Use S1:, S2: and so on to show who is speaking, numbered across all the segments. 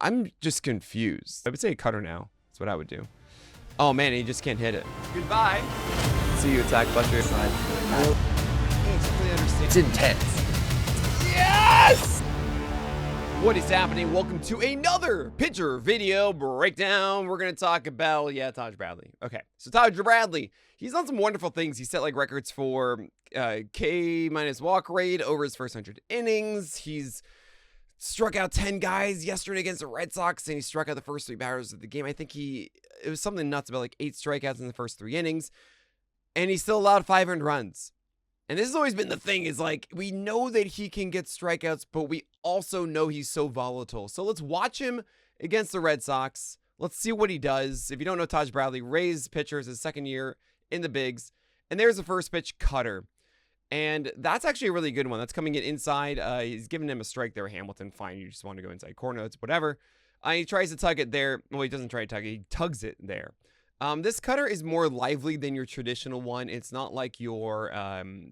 S1: I'm just confused. I would say a cutter now. That's what I would do. Oh man, he just can't hit it. Goodbye.
S2: See you attack Buster side.
S1: It's intense. Yes! What is happening? Welcome to another pitcher video breakdown. We're going to talk about, Taj Bradley. Okay, so Taj Bradley, he's done some wonderful things. He set like records for K- walk rate over his first 100 innings. He's struck out 10 guys yesterday against the Red Sox, and he struck out the first 3 batters of the game. I think it was something nuts about like 8 strikeouts in the first 3 innings, and he still allowed 500 runs. And this has always been the thing, is like, we know that he can get strikeouts, but we also know he's so volatile. So let's watch him against the Red Sox. Let's see what he does. If you don't know Taj Bradley, Rays pitcher, is his second year in the bigs. And there's the first pitch, cutter. And that's actually a really good one. That's coming in inside. He's giving him a strike there, Hamilton. Fine, you just want to go inside corner. It's whatever. He tries to tug it there. Well, he doesn't try to tug it. He tugs it there. This cutter is more lively than your traditional one. It's not like your,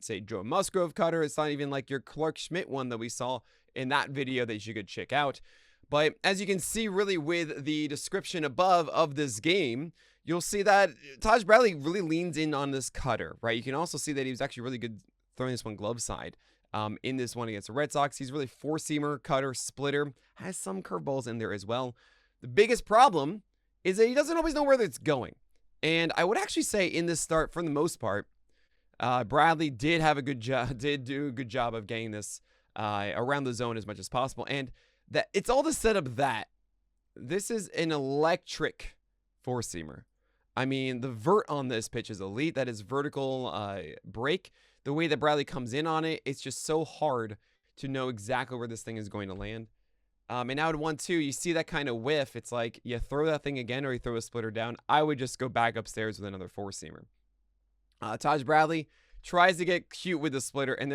S1: say, Joe Musgrove cutter. It's not even like your Clark Schmidt one that we saw in that video that you could check out. But as you can see really with the description above of this game, you'll see that Taj Bradley really leans in on this cutter, right? You can also see that he was actually really good throwing this one glove side in this one against the Red Sox. He's really 4-seamer, cutter, splitter, has some curveballs in there as well. The biggest problem is that he doesn't always know where it's going. And I would actually say in this start, for the most part, Bradley did have a good job, did do a good job of getting this around the zone as much as possible. And that it's all the setup that this is an electric 4-seamer. I mean, the vert on this pitch is elite. That is vertical break. The way that Bradley comes in on it, it's just so hard to know exactly where this thing is going to land. And now at 1-2, you see that kind of whiff. It's like you throw that thing again or you throw a splitter down. I would just go back upstairs with another 4-seamer. Taj Bradley tries to get cute with the splitter, and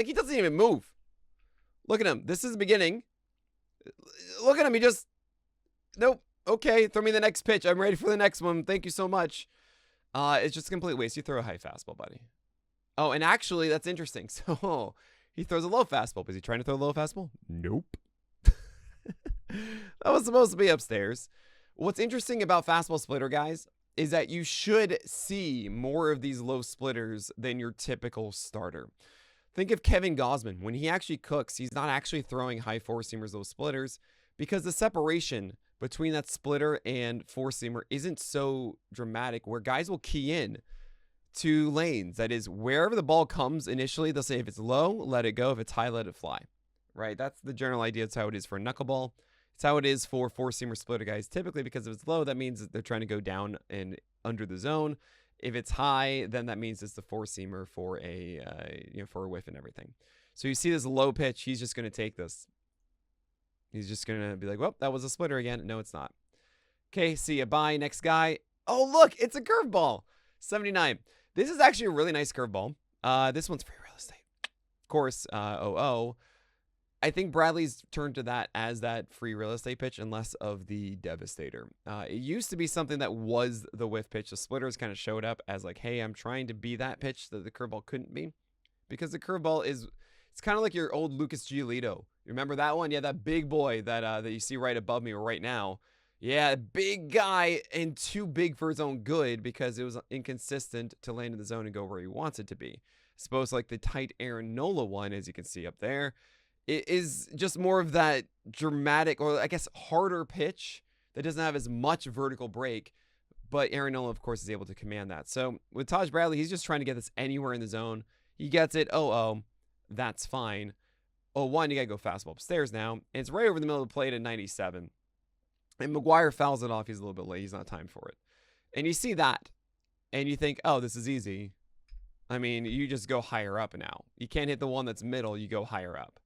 S1: he doesn't even move. Look at him. This is the beginning. Look at him. He just, nope. Okay, throw me the next pitch. I'm ready for the next one. Thank you so much. It's just a complete waste. You throw a high fastball, buddy. Oh, and actually, that's interesting. So he throws a low fastball. Was he trying to throw a low fastball? Nope. That was supposed to be upstairs. What's interesting about fastball splitter, guys, is that you should see more of these low splitters than your typical starter. Think of Kevin Gausman. When he actually cooks, he's not actually throwing high 4-seamers, low splitters, because the separation between that splitter and 4-seamer isn't so dramatic, where guys will key in to lanes. That is, wherever the ball comes initially, they'll say if it's low, let it go. If it's high, let it fly. Right? That's the general idea. It's how it is for a knuckleball. It's how it is for 4-seamer splitter guys. Typically, because if it's low, that means that they're trying to go down and under the zone. If it's high, then that means it's the 4-seamer for for a whiff and everything. So you see this low pitch. He's just going to take this. He's just going to be like, well, that was a splitter again. No, it's not. Okay, see ya. Bye. Next guy. Oh, look, it's a curveball. 79. This is actually a really nice curveball. This one's free real estate. Of course, 0-0. I think Bradley's turned to that as that free real estate pitch and less of the devastator. It used to be something that was the whiff pitch. The splitters kind of showed up as like, hey, I'm trying to be that pitch that the curveball couldn't be. Because the curveball it's kind of like your old Lucas Giolito. You remember that one? Yeah, that big boy that you see right above me right now. Yeah, big guy and too big for his own good because it was inconsistent to land in the zone and go where he wants it to be. I suppose like the tight Aaron Nola one, as you can see up there. It is just more of that dramatic, or I guess harder pitch that doesn't have as much vertical break, but Aaron Nola, of course, is able to command that. So with Taj Bradley, he's just trying to get this anywhere in the zone. He gets it, 0-0, that's fine. 0-1, you got to go fastball upstairs now, and it's right over the middle of the plate at 97. And McGuire fouls it off. He's a little bit late. He's not timed for it. And you see that, and you think, oh, this is easy. I mean, you just go higher up now. You can't hit the one that's middle. You go higher up.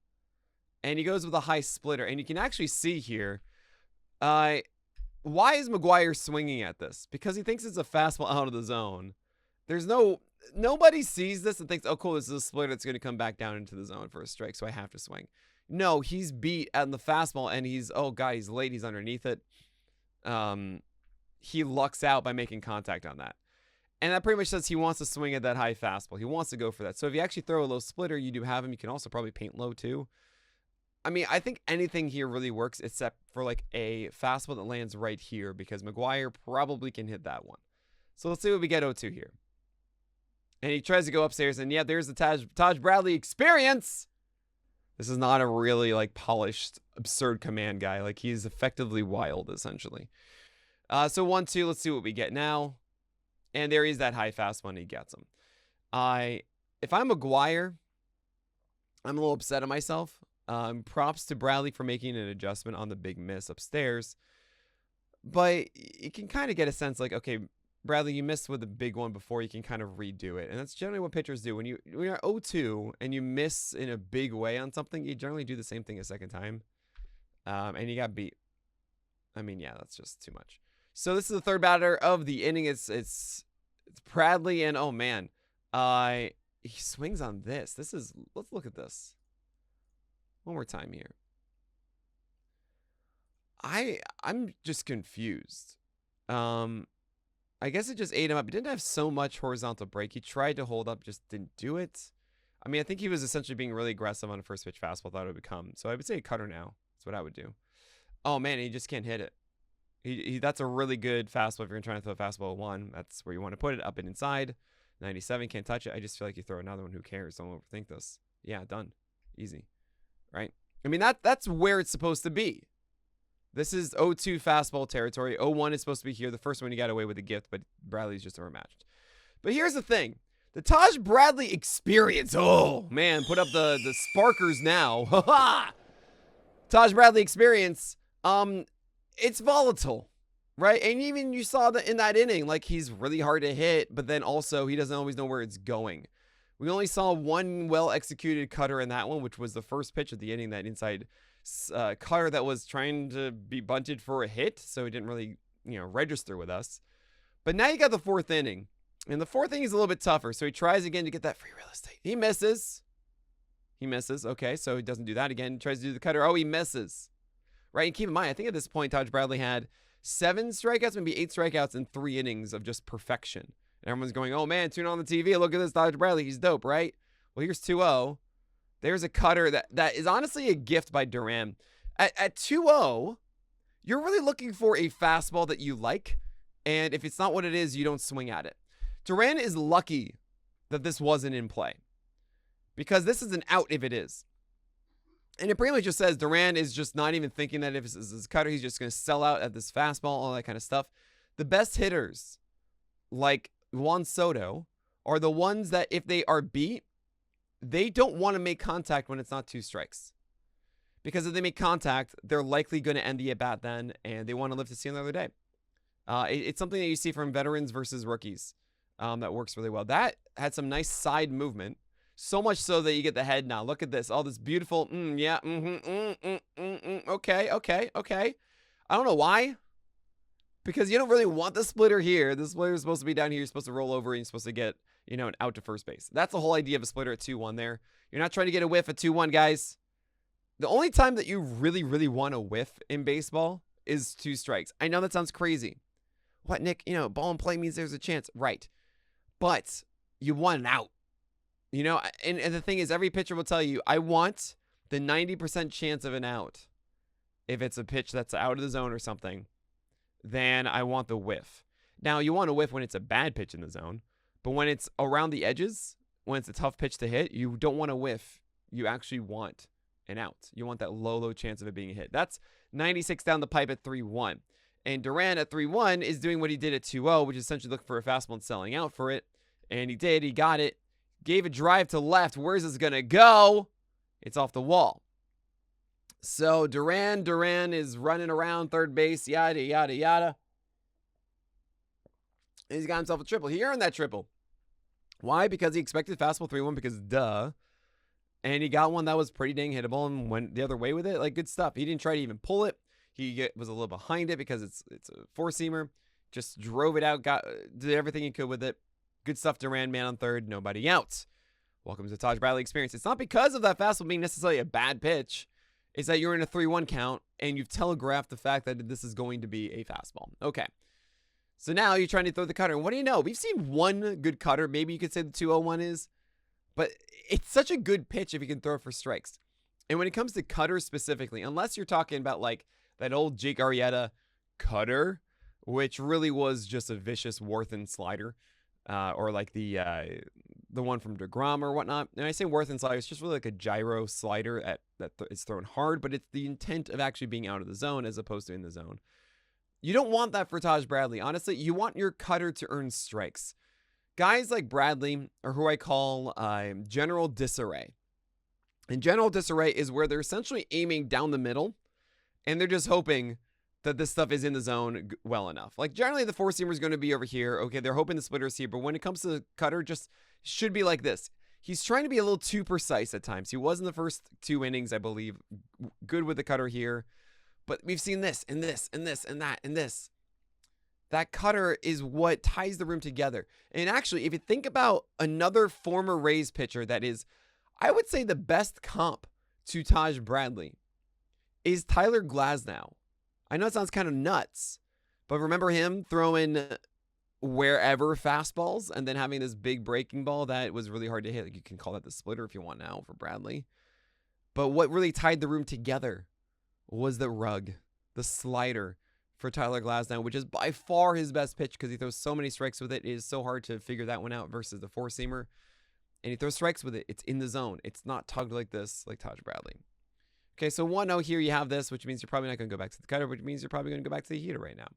S1: And he goes with a high splitter. And you can actually see here, why is McGuire swinging at this? Because he thinks it's a fastball out of the zone. Nobody sees this and thinks, oh, cool, this is a splitter that's going to come back down into the zone for a strike, so I have to swing. No, he's beat at the fastball, and he's late, he's underneath it. He lucks out by making contact on that. And that pretty much says he wants to swing at that high fastball. He wants to go for that. So if you actually throw a low splitter, you do have him. You can also probably paint low too. I mean, I think anything here really works except for like a fastball that lands right here because McGuire probably can hit that one. So let's see what we get 0-2 here. And he tries to go upstairs, and yeah, there's the Taj Bradley experience. This is not a really like polished, absurd command guy. Like he's effectively wild, essentially. So 1-2. Let's see what we get now. And there is that high fastball, and he gets him. If I'm McGuire, I'm a little upset at myself. Props to Bradley for making an adjustment on the big miss upstairs. But you can kind of get a sense like, okay, Bradley, you missed with a big one before. You can kind of redo it. And that's generally what pitchers do. When you're 0-2 and you miss in a big way on something, you generally do the same thing a second time. And you got beat. I mean, yeah, that's just too much. So this is the third batter of the inning. It's Bradley, and oh man, he swings on this. Let's look at this one more time here. I'm just confused. I guess it just ate him up. He didn't have so much horizontal break. He tried to hold up, just didn't do it. I mean, I think he was essentially being really aggressive on a first pitch fastball. Thought it would become. So I would say a cutter now. That's what I would do. Oh man, he just can't hit it. That's a really good fastball if you're trying to throw a fastball at 1. That's where you want to put it, up and inside. 97, can't touch it. I just feel like you throw another one. Who cares? Don't overthink this. Yeah, done. Easy. Right? I mean, that's where it's supposed to be. This is 0-2 fastball territory. 0-1 is supposed to be here. The first one he got away with a gift, but Bradley's just overmatched. But here's the thing. The Taj Bradley experience. Oh, man. Put up the sparkers now. Taj Bradley experience. It's volatile, right? And even you saw that in that inning, like he's really hard to hit, but then also he doesn't always know where it's going. We only saw one well-executed cutter in that one, which was the first pitch of the inning, that inside cutter that was trying to be bunted for a hit, so it didn't really, register with us. But now you got the fourth inning, and the fourth inning is a little bit tougher, so he tries again to get that free real estate. He misses. Okay, so he doesn't do that again. He tries to do the cutter. Oh, he misses. Right, and keep in mind, I think at this point, Taj Bradley had 7 strikeouts, maybe 8 strikeouts in 3 innings of just perfection. And everyone's going, oh man, tune on the TV. Look at this Taj Bradley. He's dope, right? Well, here's 2-0. There's a cutter that is honestly a gift by Duran. At 2-0, you're really looking for a fastball that you like. And if it's not what it is, you don't swing at it. Duran is lucky that this wasn't in play, because this is an out if it is. And it pretty much just says Duran is just not even thinking that if it's his cutter, he's just going to sell out at this fastball, all that kind of stuff. The best hitters, like Juan Soto, are the ones that if they are beat, they don't want to make contact when it's not 2 strikes. Because if they make contact, they're likely going to end the at-bat then, and they want to live to see another day. It's something that you see from veterans versus rookies that works really well. That had some nice side movement. So much so that you get the head now. Look at this. All this beautiful, okay. I don't know why. Because you don't really want the splitter here. The splitter is supposed to be down here. You're supposed to roll over and you're supposed to get, an out to first base. That's the whole idea of a splitter at 2-1 there. You're not trying to get a whiff at 2-1, guys. The only time that you really, really want a whiff in baseball is 2 strikes. I know that sounds crazy. What, Nick? Ball and play means there's a chance. Right. But you want an out. And the thing is, every pitcher will tell you, I want the 90% chance of an out. If it's a pitch that's out of the zone or something, then I want the whiff. Now, you want a whiff when it's a bad pitch in the zone, but when it's around the edges, when it's a tough pitch to hit, you don't want a whiff. You actually want an out. You want that low chance of it being a hit. That's 96 down the pipe at 3-1. And Duran at 3-1 is doing what he did at 2-0, which is essentially looking for a fastball and selling out for it. And he did. He got it. Gave a drive to left. Where's this going to go? It's off the wall. So Duran is running around third base, yada, yada, yada. And he's got himself a triple. He earned that triple. Why? Because he expected fastball 3-1 because duh. And he got one that was pretty dang hittable and went the other way with it. Like, good stuff. He didn't try to even pull it. He was a little behind it because it's a four-seamer. Just drove it out, did everything he could with it. Good stuff, Duran, man on third, nobody out. Welcome to the Taj Bradley experience. It's not because of that fastball being necessarily a bad pitch. It's that you're in a 3-1 count, and you've telegraphed the fact that this is going to be a fastball. Okay. So now you're trying to throw the cutter. And what do you know? We've seen one good cutter. Maybe you could say the 201 is. But it's such a good pitch if you can throw it for strikes. And when it comes to cutters specifically, unless you're talking about like that old Jake Arrieta cutter, which really was just a vicious Worthen slider, or like the one from DeGrom or whatnot. And I say Worthen slider, it's just really like a gyro slider that is thrown hard, but it's the intent of actually being out of the zone as opposed to in the zone. You don't want that for Taj Bradley. Honestly, you want your cutter to earn strikes. Guys like Bradley are who I call general disarray. And general disarray is where they're essentially aiming down the middle, and they're just hoping that this stuff is in the zone well enough. Like, generally, the four-seamer is going to be over here. Okay, they're hoping the splitter's here, but when it comes to the cutter, just should be like this. He's trying to be a little too precise at times. He was in the first 2 innings, I believe, good with the cutter here. But we've seen this, and this, and this, and that, and this. That cutter is what ties the room together. And actually, if you think about another former Rays pitcher that is, I would say, the best comp to Taj Bradley is Tyler Glasnow. I know it sounds kind of nuts, but remember him throwing wherever fastballs and then having this big breaking ball that was really hard to hit. Like, you can call that the splitter if you want now for Bradley. But what really tied the room together was the rug, the slider for Tyler Glasnow, which is by far his best pitch because he throws so many strikes with it. It is so hard to figure that one out versus the four-seamer. And he throws strikes with it. It's in the zone. It's not tugged like this, like Taj Bradley. Okay, so 1-0 here. You have this, which means you're probably not going to go back to the cutter, which means you're probably going to go back to the heater right now.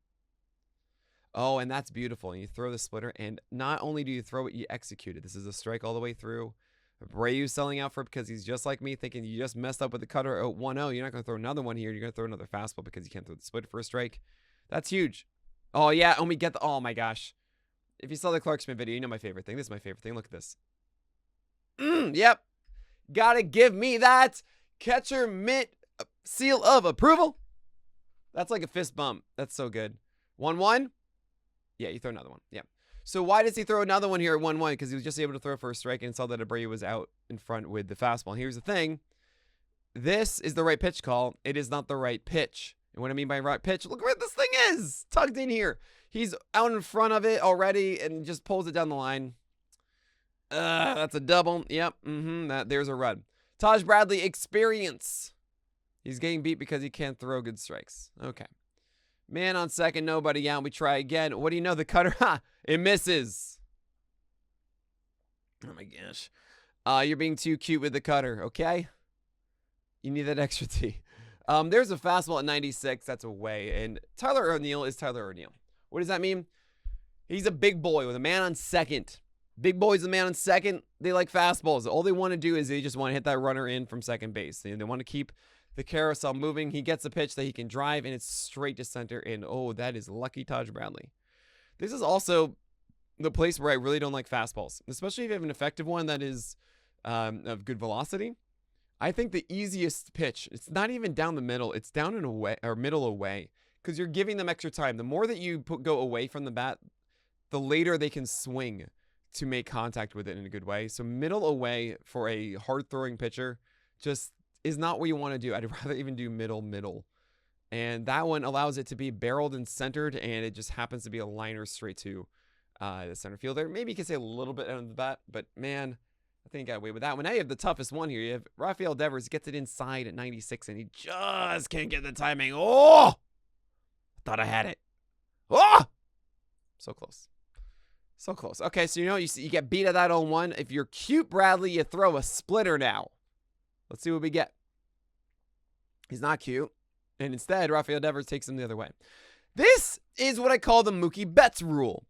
S1: Oh, and that's beautiful. And you throw the splitter, and not only do you throw it, you execute it. This is a strike all the way through. Abreu selling out for it because he's just like me, thinking you just messed up with the cutter at 1-0. You're not going to throw another one here. You're going to throw another fastball because you can't throw the splitter for a strike. That's huge. Oh, yeah, and we get the... Oh, my gosh. If you saw the Clark Smith video, you know my favorite thing. This is my favorite thing. Look at this. Yep. Gotta give me that catcher mitt seal of approval. That's like a fist bump. That's so good. 1-1. Yeah, you throw another one. Yeah. So why does he throw another one here at 1-1? Because he was just able to throw for a strike and saw that Abreu was out in front with the fastball. And here's the thing. This is the right pitch call. It is not the right pitch. And what I mean by right pitch, look where this thing is. Tugged in here. He's out in front of it already and just pulls it down the line. That's a double. Yep. There's a run. Taj Bradley experience. He's getting beat because he can't throw good strikes. Okay. Man on second, nobody out. We try again. What do you know? The cutter, it misses. Oh my gosh. You're being too cute with the cutter, okay? You need that extra T. There's a fastball at 96. That's away. And Tyler O'Neill is Tyler O'Neill. What does that mean? He's a big boy with a man on second. Big boys, the man on second, they like fastballs. All they want to do is they just want to hit that runner in from second base. They want to keep the carousel moving. He gets a pitch that he can drive, and it's straight to center. And, oh, that is lucky Taj Bradley. This is also the place where I really don't like fastballs, especially if you have an effective one that is of good velocity. I think the easiest pitch, it's not even down the middle. It's down and away, or middle away, because you're giving them extra time. The more that you go away from the bat, the later they can swing to make contact with it in a good way. So middle away for a hard-throwing pitcher just is not what you want to do. I'd rather even do middle. And that one allows it to be barreled and centered, and it just happens to be a liner straight to the center fielder. Maybe you could say a little bit out of the bat, but man, I think I got away with that one. Now you have the toughest one here. You have Rafael Devers gets it inside at 96, and he just can't get the timing. Oh! I thought I had it. Oh! So close. So close. Okay, so you get beat at that 0-1. If you're cute, Bradley, you throw a splitter now. Let's see what we get. He's not cute. And instead, Rafael Devers takes him the other way. This is what I call the Mookie Betts rule.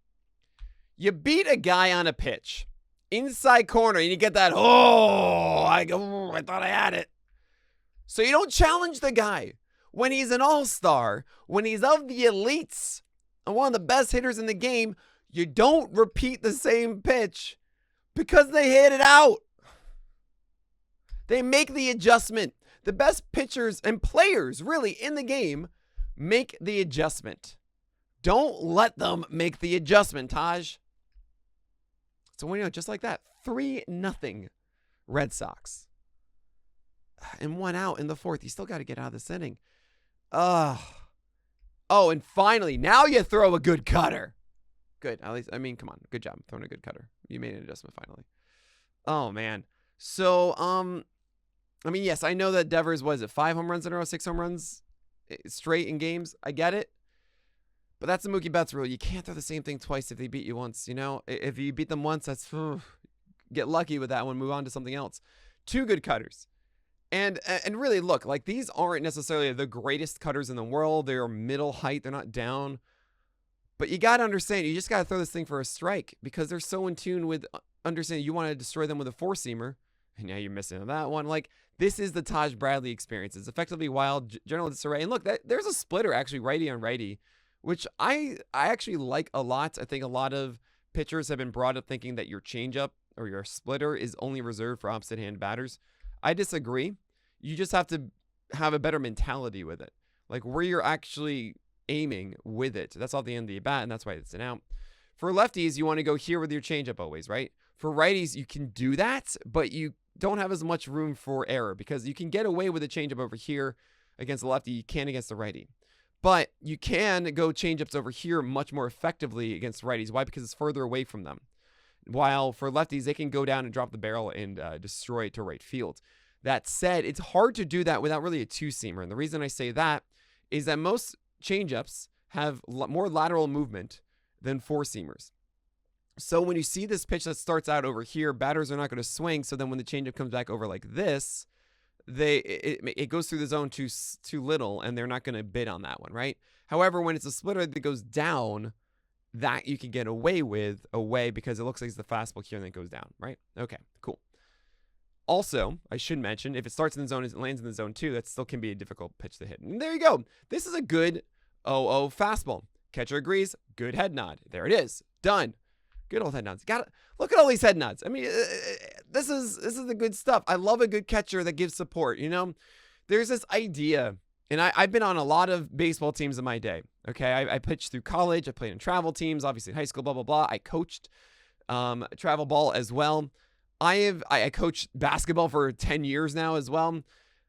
S1: You beat a guy on a pitch. Inside corner, and you get that, I thought I had it. So you don't challenge the guy. When he's an all-star, when he's of the elites, and one of the best hitters in the game, you don't repeat the same pitch because they hit it out. They make the adjustment. The best pitchers and players really in the game make the adjustment. Don't let them make the adjustment, Taj. So, just like that, 3-0 Red Sox. And 1 out in the 4th. You still got to get out of this inning. Oh, and finally, now you throw a good cutter. Good. At least, come on. Good job throwing a good cutter. You made an adjustment finally. Oh, man. So, I mean, yes, I know that Devers was it 5 home runs in a row, 6 home runs straight in games. I get it. But that's the Mookie Betts rule. You can't throw the same thing twice if they beat you once, you know? If you beat them once, that's get lucky with that one, move on to something else. 2 good cutters. And really, look, like these aren't necessarily the greatest cutters in the world. They're middle height. They're not down. But you got to understand, you just got to throw this thing for a strike because they're so in tune with understanding you want to destroy them with a 4-seamer. And now you're missing that one. Like, this is the Taj Bradley experience. It's effectively wild, general disarray. And look, there's a splitter, actually, righty on righty, which I actually like a lot. I think a lot of pitchers have been brought up thinking that your changeup or your splitter is only reserved for opposite hand batters. I disagree. You just have to have a better mentality with it. Like where you're actually aiming with it. That's off the end of the bat, and that's why it's an out. For lefties, you want to go here with your changeup always, right? For righties, you can do that, but you don't have as much room for error because you can get away with a changeup over here against the lefty. You can't against the righty. But you can go changeups over here much more effectively against righties. Why? Because it's further away from them. While for lefties, they can go down and drop the barrel and destroy it to right field. That said, it's hard to do that without really a 2-seamer. And the reason I say that is that most changeups have more lateral movement than 4-seamers. So when you see this pitch that starts out over here, batters are not going to swing. So then when the changeup comes back over like this, it goes through the zone too little, and they're not going to bid on that one, right? However, when it's a splitter that goes down, that you can get away with because it looks like it's the fastball here and then it goes down, right? Okay, cool. Also, I should mention, if it starts in the zone and it lands in the zone too, that still can be a difficult pitch to hit. And there you go. This is a good 0-0 fastball. Catcher agrees. Good head nod. There it is. Done. Good old head nods. Look at all these head nods. I mean, this is the good stuff. I love a good catcher that gives support. You know, there's this idea, and I've been on a lot of baseball teams in my day. Okay, I pitched through college. I played in travel teams, obviously in high school. Blah blah blah. I coached travel ball as well. I coached basketball for 10 years now as well.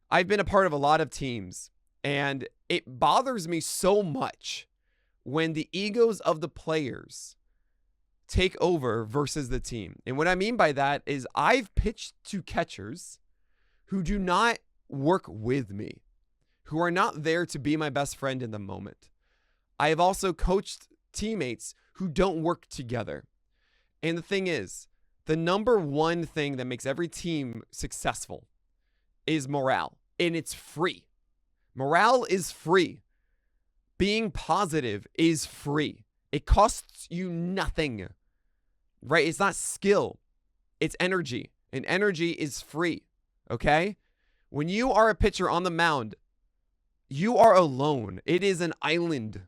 S1: I've been a part of a lot of teams, and it bothers me so much when the egos of the players take over versus the team. And what I mean by that is I've pitched to catchers who do not work with me, who are not there to be my best friend in the moment. I have also coached teammates who don't work together. And the thing is, the number one thing that makes every team successful is morale. And it's free. Morale is free. Being positive is free. It costs you nothing, right? It's not skill. It's energy. And energy is free, okay? When you are a pitcher on the mound, you are alone. It is an island.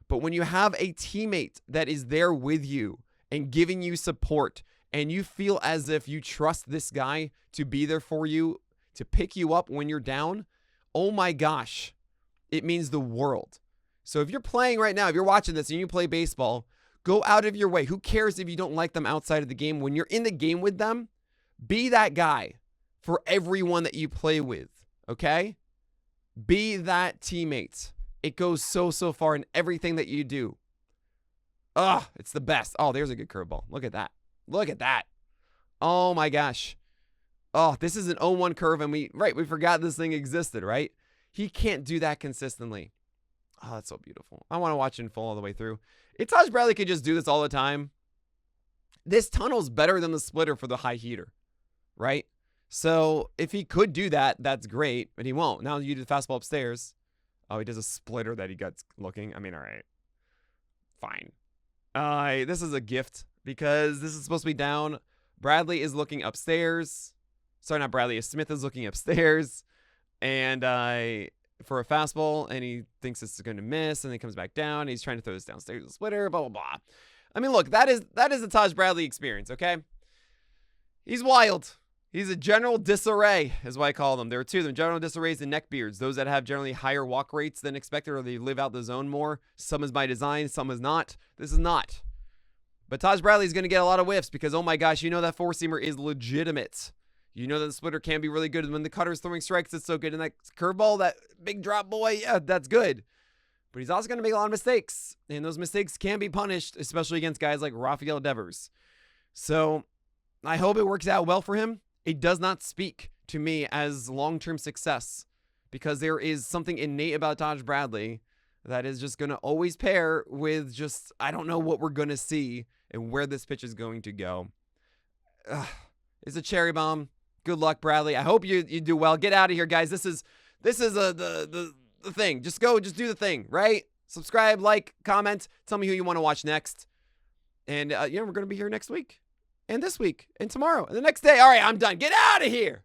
S1: But when you have a teammate that is there with you and giving you support, and you feel as if you trust this guy to be there for you, to pick you up when you're down, oh my gosh, it means the world. So if you're playing right now, if you're watching this and you play baseball, go out of your way. Who cares if you don't like them outside of the game? When you're in the game with them, be that guy for everyone that you play with, okay? Be that teammate. It goes so far in everything that you do. It's the best. Oh, there's a good curveball. Look at that. Look at that. Oh my gosh. Oh, this is an 0-1 curve, and we forgot this thing existed, right? He can't do that consistently. Oh, that's so beautiful. I want to watch it in full all the way through. If Taj Bradley could just do this all the time, this tunnel's better than the splitter for the high heater, right? So if he could do that, that's great, but he won't. Now you do the fastball upstairs. Oh, he does a splitter that he got looking. I mean, all right. Fine. This is a gift because this is supposed to be down. Bradley is looking upstairs. Sorry, not Bradley. Smith is looking upstairs. And for a fastball, and he thinks it's going to miss, and then he comes back down. And he's trying to throw this downstairs, the splitter, blah, blah, blah. I mean, look, that is the Taj Bradley experience, okay? He's wild. He's a general disarray, is what I call them. There are two of them, general disarrays and neckbeards. Those that have generally higher walk rates than expected, or they live out the zone more. Some is by design, some is not. This is not. But Taj Bradley is going to get a lot of whiffs because, oh my gosh, you know that 4-seamer is legitimate. You know that the splitter can be really good. When the cutter is throwing strikes, it's so good. And that curveball, that big drop boy, yeah, that's good. But he's also going to make a lot of mistakes. And those mistakes can be punished, especially against guys like Rafael Devers. So I hope it works out well for him. it does not speak to me as long-term success, because there is something innate about Taj Bradley that is just going to always pair with just, I don't know what we're going to see and where this pitch is going to go. It's a cherry bomb. Good luck, Bradley. I hope you do well. Get out of here, guys. This is the thing. Just do the thing, right? Subscribe, like, comment. Tell me who you want to watch next. And, we're going to be here next week. And this week. And tomorrow. And the next day. All right, I'm done. Get out of here.